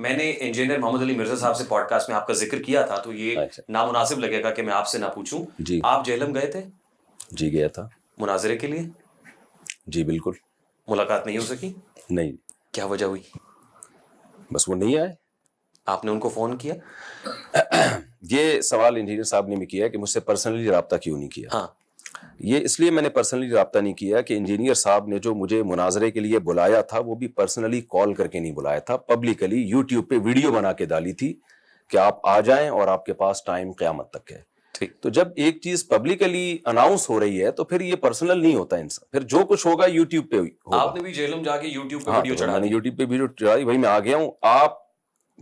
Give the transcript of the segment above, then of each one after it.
میں نے انجینئر محمد علی مرزا صاحب سے پوڈ کاسٹ میں آپ کا ذکر کیا تھا تو یہ نامناسب لگے گا کہ میں آپ سے نہ پوچھوں. جی آپ جہلم گئے تھے؟ جی گیا تھا. مناظرے کے لیے؟ جی بالکل. ملاقات نہیں ہو سکی؟ نہیں. کیا وجہ ہوئی؟ بس وہ نہیں آئے. آپ نے ان کو فون کیا؟ یہ سوال انجینئر صاحب نے بھی کیا کہ مجھ سے پرسنلی رابطہ کیوں نہیں کیا. ہاں یہ اس لیے میں نے پرسنلی رابطہ نہیں کیا کہ انجینئر صاحب نے جو مجھے مناظرے کے لیے بلایا تھا وہ بھی پرسنلی کال کر کے نہیں بلایا تھا, پبلکلی یوٹیوب پہ ویڈیو بنا کے ڈالی تھی کہ آپ آ جائیں اور آپ کے پاس ٹائم قیامت تک ہے. تو جب ایک چیز پبلکلی اناؤنس ہو رہی ہے تو پھر یہ پرسنل نہیں ہوتا انسان, پھر جو کچھ ہوگا یوٹیوب پہ ہوگا. آپ نے بھی جہلم جا کے یوٹیوب پہ ویڈیو چڑھا میں نے یوٹیوب پہ ویڈیو چڑھائی, بھائی میں آ گیا ہوں, آپ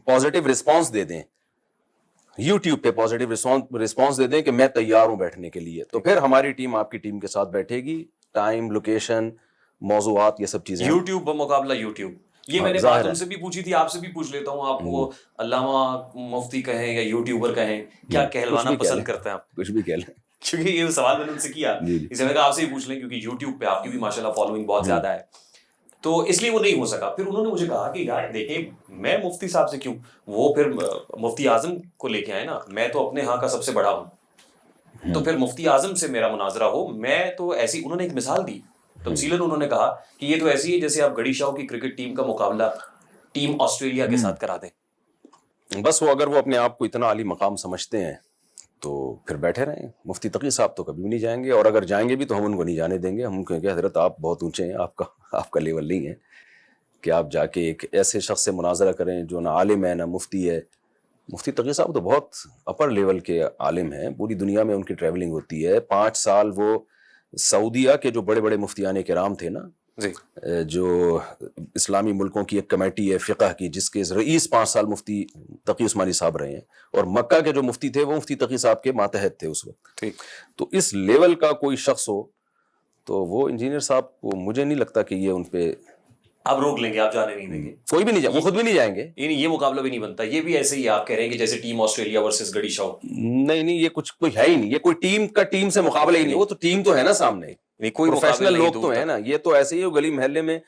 پازیٹیو رسپانس دے دیں, یوٹیوب پہ پازیٹیو رسپانس دے دیں کہ میں تیار ہوں بیٹھنے کے لیے, تو پھر ہماری ٹیم آپ کی ٹیم کے ساتھ بیٹھے گی. ٹائم, لوکیشن, موضوعات, یہ سب چیزیں. یوٹیوب بمقابلہ یوٹیوب, یہ میں نے بات ان سے بھی پوچھی تھی, آپ سے بھی پوچھ لیتا ہوں. آپ کو علامہ مفتی کہیں یا یوٹیوبر کہیں, کیا کہلوانا پسند کرتے ہیں آپ؟ کچھ بھی کہہ لیں, کیونکہ یہ سوال میں نے ان سے کیا, اسے میں کہا آپ سے ہی پوچھ لیں کیونکہ یوٹیوب پہ آپ کی بھی ماشاءاللہ فالوئنگ بہت زیادہ ہے, تو اس لیے وہ نہیں ہو سکا. پھر انہوں نے مجھے کہا کہ یار دیکھیں میں مفتی صاحب سے کیوں, وہ پھر مفتی اعظم کو لے کے آئے نا, میں تو اپنے ہاں کا سب سے بڑا ہوں, تو پھر مفتی اعظم سے میرا مناظرہ ہو. میں تو ایسی, انہوں نے ایک مثال دی تفصیلاً, انہوں نے کہا کہ یہ تو ایسی ہے جیسے آپ گڑی شاہ کی کرکٹ ٹیم کا مقابلہ ٹیم آسٹریلیا کے ساتھ کرا دیں. بس وہ اگر وہ اپنے آپ کو اتنا عالی مقام سمجھتے ہیں تو پھر بیٹھے رہیں. مفتی تقی صاحب تو کبھی بھی نہیں جائیں گے, اور اگر جائیں گے بھی تو ہم ان کو نہیں جانے دیں گے. ہم کہیں گے حضرت آپ بہت اونچے ہیں, آپ کا لیول نہیں ہے کہ آپ جا کے ایک ایسے شخص سے مناظرہ کریں جو نہ عالم ہے نہ مفتی ہے. مفتی تقی صاحب تو بہت اپر لیول کے عالم ہیں, پوری دنیا میں ان کی ٹریولنگ ہوتی ہے. 5 سال وہ سعودیہ کے جو بڑے بڑے مفتیان کرام تھے نا, جو اسلامی ملکوں کی ایک کمیٹی ہے فقہ کی, جس کے رئیس 5 سال مفتی تقی عثمانی صاحب رہے ہیں, اور مکہ کے جو مفتی تھے وہ مفتی تقی صاحب کے ماتحت تھے اس وقت. تو اس لیول کا کوئی شخص ہو تو وہ انجینئر صاحب کو مجھے نہیں لگتا کہ یہ ان پہ آپ روک لیں گے, آپ جانے نہیں دیں گے. کوئی بھی نہیں جائے, وہ خود بھی نہیں جائیں گے. یہ مقابلہ بھی نہیں بنتا. یہ بھی ایسے ہی آپ کہہ رہے ہیں کہ جیسے ٹیم آسٹریلیا ورسز گڑی شاہ. نہیں, یہ کچھ کوئی ہے ہی نہیں, یہ کوئی ٹیم سے مقابلہ ہی نہیں. وہ تو ٹیم تو ہے نا سامنے, کوئی پروفیشنل لوگ تو ہیں نا. یہ تو ایسے ہی گلی محلے میں.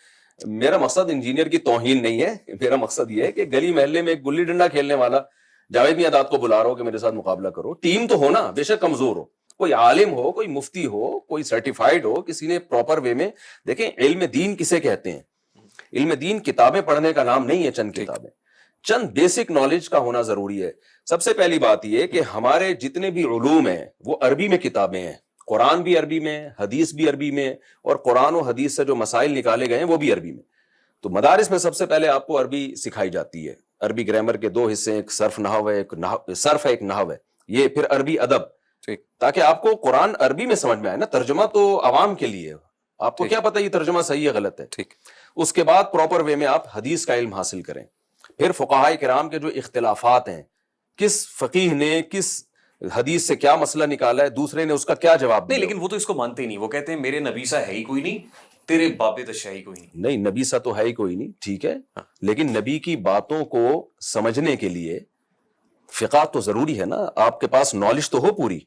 میرا مقصد انجینئر کی توہین نہیں ہے, میرا مقصد یہ ہے کہ گلی محلے میں ایک گلی ڈنڈا کھیلنے والا جاوید میاں داد کو بلا رہا ہو کہ میرے ساتھ مقابلہ کرو. ٹیم تو ہو نا, بے شک کمزور ہو, کوئی عالم ہو, کوئی مفتی ہو, کوئی سرٹیفائڈ ہو, کسی نے پراپر وے میں. دیکھیں علم دین کسے کہتے ہیں؟ علم دین کتابیں پڑھنے کا نام نہیں ہے, چند کتابیں, چند بیسک نالج کا ہونا ضروری ہے. سب سے پہلی بات یہ کہ ہمارے جتنے بھی علوم ہیں وہ عربی میں کتابیں ہیں. قرآن بھی عربی میں, حدیث بھی عربی میں, اور قرآن و حدیث سے جو مسائل نکالے گئے ہیں وہ بھی عربی میں. تو مدارس میں سب سے پہلے آپ کو عربی سکھائی جاتی ہے. عربی گرامر کے 2 حصے ہیں, ایک صرف نحو ہے, صرف ہے, ایک نحو ہے. یہ پھر عربی ادب, تاکہ آپ کو قرآن عربی میں سمجھ میں آئے نا. ترجمہ تو عوام کے لیے, آپ کو کیا پتہ یہ ترجمہ صحیح ہے غلط ہے. اس کے بعد پراپر وے میں آپ حدیث کا علم حاصل کریں. پھر فقہائے کرام کے جو اختلافات ہیں, کس فقیہ نے کس حدیث سے کیا مسئلہ نکالا ہے, دوسرے نے اس کا کیا جواب دیا. نہیں, لیکن وہ تو اس کو مانتے ہی نہیں. وہ کہتے ہیں میرے نبی سا ہے ہی کوئی نہیں, تیرے بابے تشا ہی کوئی نہیں. نہیں, نبی سا تو ہے ہی کوئی نہیں, ٹھیک ہے, لیکن نبی کی باتوں کو سمجھنے کے لیے فقہ تو ضروری ہے نا. آپ کے پاس نالج تو ہو پوری.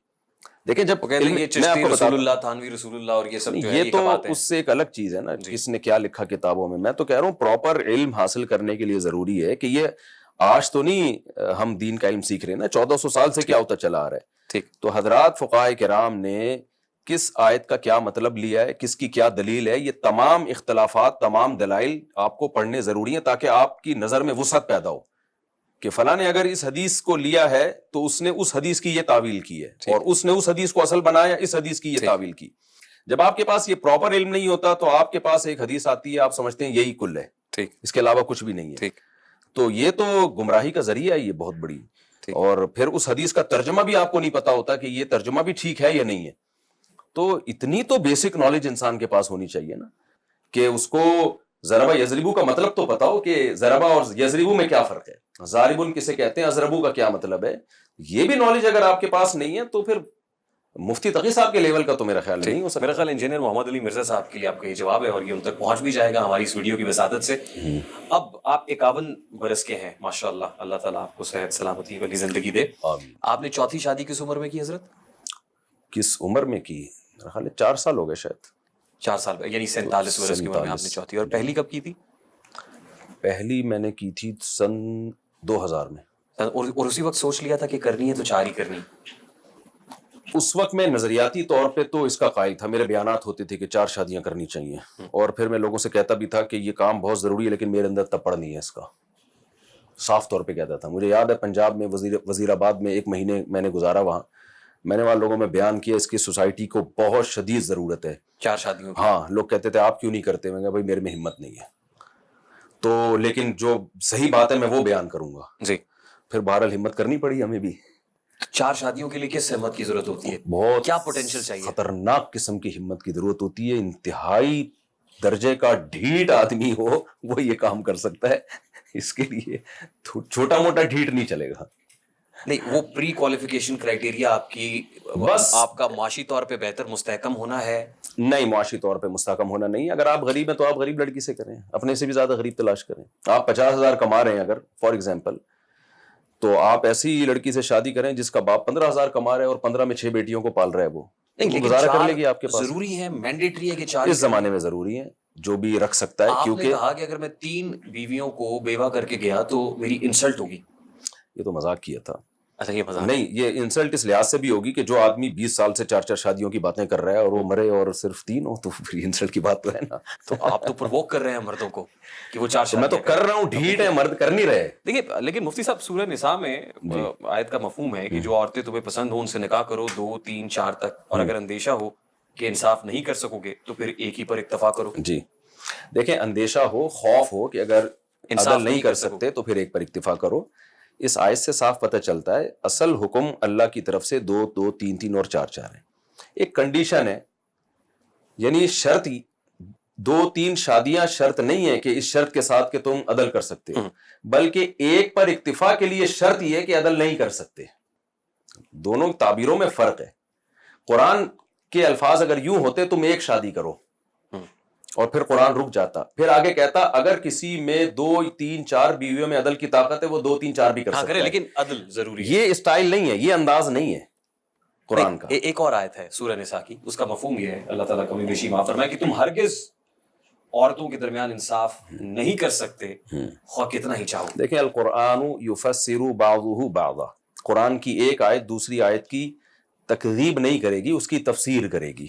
دیکھیں جب رسول اللہ, تھانوی رسول اللہ اور یہ سب جو ہے, یہ تو اس سے ایک الگ چیز ہے نا, کس نے کیا لکھا کتابوں میں. میں تو کہہ رہا ہوں پراپر علم حاصل کرنے کے لیے ضروری ہے کہ یہ آج تو نہیں ہم دین کا علم سیکھ رہے ہیں نا, 1400 سال سے کیا ہوتا چلا آ رہا ہے. تو حضرات فقہائے کرام نے کس آیت کا کیا مطلب لیا ہے, کس کی کیا دلیل ہے, یہ تمام اختلافات, تمام دلائل آپ کو پڑھنے ضروری ہیں, تاکہ آپ کی نظر میں وسعت پیدا ہو کہ فلاں نے اگر اس حدیث کو لیا ہے تو اس نے اس حدیث کی یہ تعویل کی ہے, اور اس نے اس حدیث کو اصل بنایا, اس حدیث کی یہ تعویل کی. جب آپ کے پاس یہ پراپر علم نہیں ہوتا تو آپ کے پاس ایک حدیث آتی ہے, آپ سمجھتے ہیں یہی کل ہے, اس کے علاوہ کچھ بھی نہیں ہے. تو یہ تو گمراہی کا ذریعہ ہے, یہ بہت بڑی. اور پھر اس حدیث کا ترجمہ بھی آپ کو نہیں پتا ہوتا کہ یہ ترجمہ بھی ٹھیک ہے یا نہیں ہے. تو اتنی تو بیسک نالج انسان کے پاس ہونی چاہیے نا, کہ اس کو ضربہ یضربو کا مطلب تو پتا ہو کہ ضربہ اور یضربو میں کیا فرق ہے, ضاربن کسے کہتے ہیں, اضربو کا کیا مطلب ہے. یہ بھی نالج اگر آپ کے پاس نہیں ہے تو پھر مفتی تقی صاحب کے لیول کا تو میرا خیال نہیں ہو سکتا. میرا خیال انجینئر محمد علی مرزا صاحب کے لیے آپ کا یہ جواب ہے, اور یہ ان تک پہنچ بھی جائے گا ہماری اس ویڈیو کی وساطت سے. اب آپ 51 برس کے ہیں ماشاءاللہ, اللہ تعالیٰ آپ کو صحت سلامتی والی زندگی دے. آپ نے چوتھی شادی کس عمر میں کی حضرت؟ کس عمر میں کی؟ میرا خیال ہے 4 سال ہو گئے شاید. 4 سال, یعنی 47 برس کی عمر میں آپ نے چوتھی. اور پہلی کب کی تھی؟ پہلی میں نے کی تھی سن 2000 میں. اور اسی وقت سوچ لیا تھا کہ کرنی ہے تو 4 ہی کرنی. اس وقت میں نظریاتی طور پہ تو اس کا قائل تھا, میرے بیانات ہوتے تھے کہ 4 شادیاں کرنی چاہیے, اور پھر میں لوگوں سے کہتا بھی تھا کہ یہ کام بہت ضروری ہے لیکن میرے اندر تپڑ نہیں ہے اس کا, صاف طور پہ کہتا تھا. مجھے یاد ہے پنجاب میں وزیر آباد میں 1 مہینے میں نے گزارا وہاں, میں نے وہاں لوگوں میں بیان کیا اس کی سوسائٹی کو بہت شدید ضرورت ہے 4 شادیوں. ہاں, لوگ کہتے تھے آپ کیوں نہیں کرتے, میں کہا بھائی میرے میں ہمت نہیں ہے, تو لیکن جو صحیح بات ہے میں وہ بیان کروں گا. جی. پھر بہرحال ہمت کرنی پڑی ہمیں بھی. 4 شادیوں کے لیے کس ہمت کی ضرورت ہوتی ہے, بہت کیا پوٹینشیل چاہیے؟ خطرناک قسم کی ہمت کی ضرورت ہوتی ہے. انتہائی درجے کا ڈھیٹ آدمی ہو وہ یہ کام کر سکتا ہے, اس کے لیے چھوٹا موٹا ڈھیٹ نہیں چلے گا. نہیں, وہ پری کوالیفیکیشن کرائٹیریا آپ کی بس آپ کا معاشی طور پہ بہتر مستحکم ہونا ہے. نہیں, معاشی طور پہ مستحکم ہونا نہیں. اگر آپ غریب ہیں تو آپ غریب لڑکی سے کریں, اپنے سے بھی زیادہ غریب تلاش کریں. آپ 50,000 کما رہے ہیں اگر فار ایگزامپل, تو آپ ایسی لڑکی سے شادی کریں جس کا باپ 15,000 کما رہا ہے اور 15 میں 6 بیٹیوں کو پال رہا ہے, وہ گزارا کر لے گی آپ کے پاس. ضروری ہے, مینڈیٹری ہے کہ 4 اس زمانے میں ضروری ہے, جو بھی رکھ سکتا ہے. آپ نے کیونکہ کہا کہ اگر میں 3 بیویوں کو بیوہ کر کے گیا تو میری انسلٹ ہوگی. یہ تو مذاق کیا تھا. اچھا, یہ مذاق نہیں, یہ انسلٹ اس لحاظ سے بھی ہوگی کہ جو آدمی 20 سال سے 4 شادیوں کی باتیں کر رہا ہے اور وہ مرے اور صرف 3 ہو, تو پھر انسلٹ کی بات تو ہے نا. تو آپ تو پرووک کر رہے ہیں مردوں کو کہ وہ 4 شادیاں. میں تو کر رہا ہوں, ڈھیٹ ہے, مرد کر نہیں رہے. دیکھیے, لیکن مفتی صاحب سورہ نساء میں آیت کا مفہوم ہے کہ جو عورتیں تمہیں پسند ہوں ان سے نکاح کرو 2 3 4 تک, اور اگر اندیشہ ہو کہ انصاف نہیں کر سکو گے تو پھر ایک ہی پر اکتفا کرو. جی, دیکھیں, اندیشہ ہو, خوف ہو کہ اگر عدل نہیں کر سکتے تو پھر ایک پر اکتفا کرو. اس آیت سے صاف پتہ چلتا ہے اصل حکم اللہ کی طرف سے 2 2 3 3 اور 4 4 ہے. ایک کنڈیشن ہے, یعنی شرط 2 3 شادیاں شرط نہیں ہے کہ اس شرط کے ساتھ کہ تم عدل کر سکتے ہو, بلکہ ایک پر اکتفا کے لیے شرط یہ کہ عدل نہیں کر سکتے. دونوں تعبیروں میں فرق ہے. قرآن کے الفاظ اگر یوں ہوتے تم 1 شادی کرو, اور پھر قرآن رک جاتا, پھر آگے کہتا اگر کسی میں 2 3 4 بیویوں میں عدل کی طاقت ہے وہ 2 3 4 بھی کر سکتا ہے, لیکن عدل ضروری ہے. یہ اسٹائل نہیں ہے, یہ انداز نہیں ہے قرآن کا. ایک اور آیت ہے سورہ نساء کی, اس کا مفہوم یہ ہے, اللہ تعالیٰ کمی بیشی معاف فرمائے, کہ تم ہرگز عورتوں کے درمیان انصاف نہیں کر سکتے خواہ کتنا ہی چاہو. دیکھیں, القرآن یفسر بعضہ بعضا, قرآن کی ایک آیت دوسری آیت کی تکذیب نہیں کرے گی, اس کی تفسیر کرے گی.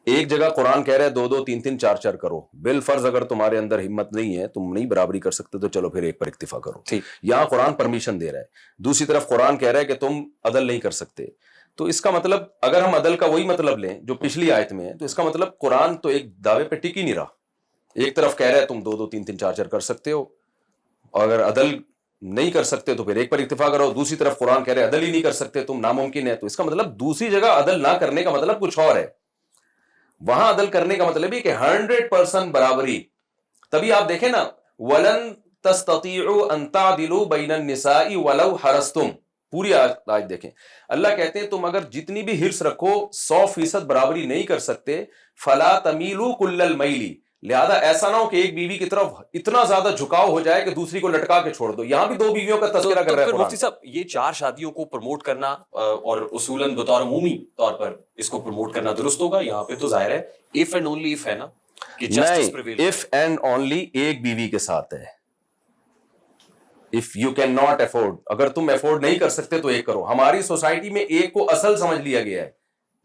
ایک جگہ قرآن کہہ رہا ہے 2 2 3 3 4 4 کرو, بالفرض اگر تمہارے اندر ہمت نہیں ہے, تم نہیں برابری کر سکتے, تو چلو پھر ایک پر اکتفا کرو. یہاں قرآن پرمیشن دے رہا ہے. دوسری طرف قرآن کہہ رہا ہے کہ تم عدل نہیں کر سکتے. تو اس کا مطلب اگر ہم عدل کا وہی مطلب لیں جو پچھلی آیت میں ہے, تو اس کا مطلب قرآن تو ایک دعوے پہ ٹک ہی نہیں رہا. ایک طرف کہہ رہا ہے تم 2 2 3 3 4 4 کر سکتے ہو, اور اگر عدل نہیں کر سکتے تو پھر ایک پر اکتفا کرو. دوسری طرف قرآن کہہ رہے عدل ہی نہیں کر سکتے تم, ناممکن ہے. تو اس کا مطلب دوسری جگہ عدل نہ کرنے کا مطلب کچھ اور ہے, وہاں عدل کرنے کا مطلب ہے کہ 100% برابری. تبھی آپ دیکھیں نا, وَلَن تَسْتَطِيعُوا أَن تَعْدِلُوا بَيْنَ النِّسَاءِ وَلَوْ حَرَصْتُمْ, پوری آیت دیکھیں. اللہ کہتے ہیں تم اگر جتنی بھی حرص رکھو 100% برابری نہیں کر سکتے. فَلَا تَمِيلُوا كُلَّ الْمَيْلِ, لہذا ایسا نہ ہو کہ ایک بیوی کی طرف اتنا زیادہ جھکاؤ ہو جائے کہ دوسری کو لٹکا کے چھوڑ دو. یہاں بھی 2 بیویوں کا تذکرہ کر رہا ہے قرآن. مفتی صاحب, یہ 4 شادیوں کو پروموٹ کرنا اور اصولاً بطور عمومی طور پر اس کو پروموٹ کرنا درست ہوگا؟ یہاں پہ تو ظاہر ہے if and only if ہے نا, کہ justice prevail. if and only ایک بیوی کے ساتھ ہے. if you cannot afford, اگر تم افورڈ نہیں کر سکتے تو ایک کرو. ہماری سوسائٹی میں ایک کو اصل سمجھ لیا گیا ہے,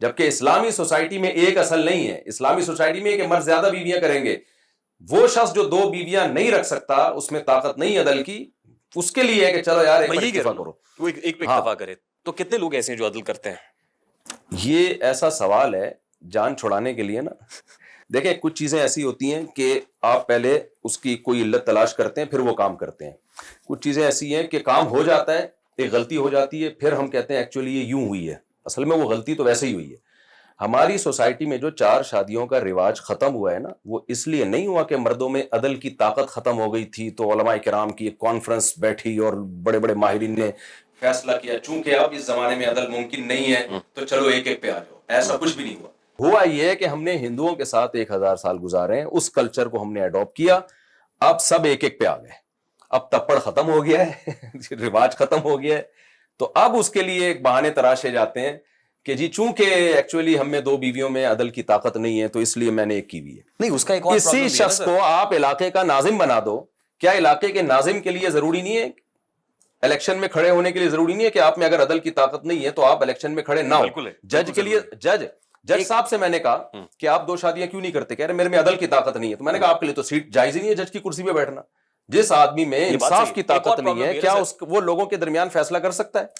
جبکہ اسلامی سوسائٹی میں ایک اصل نہیں ہے. اسلامی سوسائٹی میں کہ مرد زیادہ بیویاں کریں گے, وہ شخص جو 2 بیویاں نہیں رکھ سکتا, اس میں طاقت نہیں عدل کی, اس کے لیے ہے کہ چلو یار ایک پر اکتفا کرو, وہ ایک پہ اکتفا کرے. تو کتنے لوگ ایسے ہیں جو عدل کرتے ہیں؟ یہ ایسا سوال ہے جان چھڑانے کے لیے نا. دیکھیں, کچھ چیزیں ایسی ہوتی ہیں کہ آپ پہلے اس کی کوئی علت تلاش کرتے ہیں, پھر وہ کام کرتے ہیں. کچھ چیزیں ایسی ہیں کہ کام ہو جاتا ہے, ایک غلطی ہو جاتی ہے, پھر ہم کہتے ہیں ایکچولی یہ یوں ہوئی ہے, اصل میں وہ غلطی تو ویسے ہی ہوئی ہے. ہماری سوسائٹی میں جو 4 شادیوں کا رواج ختم ہوا ہے نا, وہ اس لیے نہیں ہوا کہ مردوں میں عدل کی طاقت ختم ہو گئی تھی تو علماء کرام کی ایک کانفرنس بیٹھی اور بڑے بڑے ماہرین نے فیصلہ کیا چونکہ اب اس زمانے میں عدل ممکن نہیں ہے تو چلو ایک ایک پہ آ جاؤ. ایسا کچھ بھی نہیں ہوا. ہوا یہ ہے کہ ہم نے ہندوؤں کے ساتھ 1000 سال گزارے ہیں, اس کلچر کو ہم نے اڈاپٹ کیا, اب سب ایک ایک پہ آ گئے. اب تپڑ ختم ہو گیا ہے, رواج ختم ہو گیا ہے, تو اب اس کے لیے ایک بہانے تراشے جاتے ہیں کہ جی چونکہ ایکچولی ہم میں 2 بیویوں میں عدل کی طاقت نہیں ہے تو اس لیے میں نے ایک کی ہوئی ہے. نہیں, اس کا ایک اور کسی شخص کو آپ علاقے کا ناظم بنا دو, کیا علاقے کے ناظم کے لیے ضروری نہیں ہے الیکشن میں کھڑے ہونے کے لیے ضروری نہیں ہے کہ آپ میں اگر عدل کی طاقت نہیں ہے تو آپ الیکشن میں کھڑے نہ ہو؟ جج کے لیے جج صاحب سے میں نے کہا کہ آپ 2 شادیاں کیوں نہیں کرتے؟ کہہ رہے میرے میں عدل کی طاقت نہیں ہے. تو میں نے کہا آپ کے لیے تو سیٹ جائز ہی نہیں ہے جج کی کرسی پہ بیٹھنا. جس آدمی میں انصاف کی طاقت نہیں ہے کیا وہ لوگوں کے درمیان فیصلہ کر سکتا ہے؟